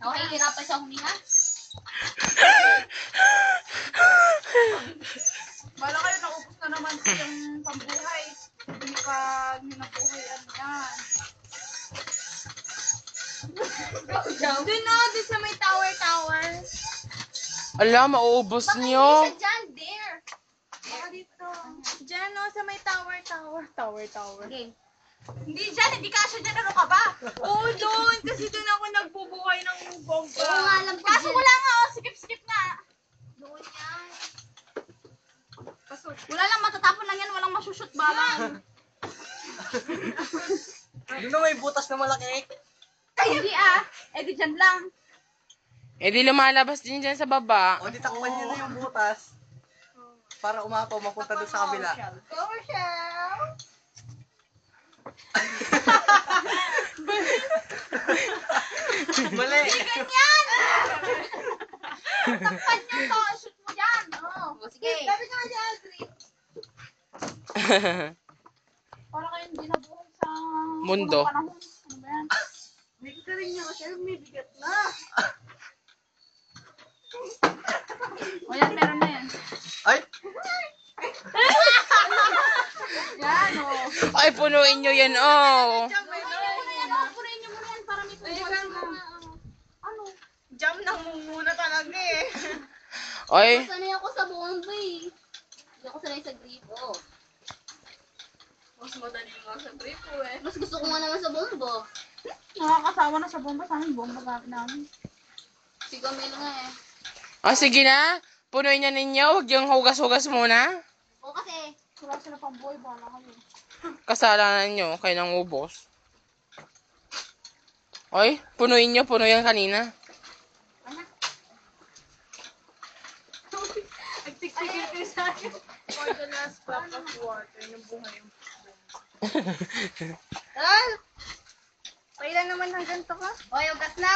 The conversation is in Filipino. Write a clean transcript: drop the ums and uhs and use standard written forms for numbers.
Nakahihirapan sa huminga. Bala kayo, naubos na naman yung pambuhay. Hindi pa nyo nabuhay yan. Doon na, doon sa may tower. Ala, mauubos nyo. Isa dyan, there. Baka dito. Diyan no, sa may tower. Okay. Hindi dyan, hindi kasya dyan. Ano ka ba? Oo, doon. Kasi doon ako nagbubuhay ng bomba. Oo nga, alam ko Kaso dyan. wala nga, oh. Sikip nga. Doon yan. Kaso, Wala lang, matatapon lang yan. Walang masushoot balang. Doon na may butas na malaki. hindi Eh di dyan lang. Eh di lumalabas din dyan sa baba. O, di takpan niya na yung butas. Para umapaw, mapunta doon sa kabila. Commercial. Mali. Ganyan! Takpan nyo to. Shoot mo yan. Oh. Sige. Sabi nga dyan, Adri. Para kayong ginabuhay sa Mundo. unang panahon. Ano ba yan? May rin niya kasi may bigat na. O yan, meron na yan. Ay! Yan, o. Ay, punuin nyo yan, oh. Punuin nyo muna yan, o. Punuin nyo muna yan para may tubuhan na. Ano? Jam na muna talaga eh. Ay, Sanay ako sa bomba eh. Hindi ako sanay sa gripo. Mas madali nga sa gripo eh. Mas gusto ko nga naman sa bomba. Nakakasawa na sa bomba. Sa amin, bomba gamit namin. Si Gamel nga eh. sige na. Punuin niya ninyo. Huwag yung hugas-hugas muna. O kasi, Wala sila pang buhay, bahala kayo. Kasalanan nyo. Kayo nang ubos. Ay, punuin nyo. Puno yan kanina. Nagtiksik kayo sa akin. For the last drop of water, nabuhay yung bomba. Kailan naman hanggang to ka? oy, ugat na!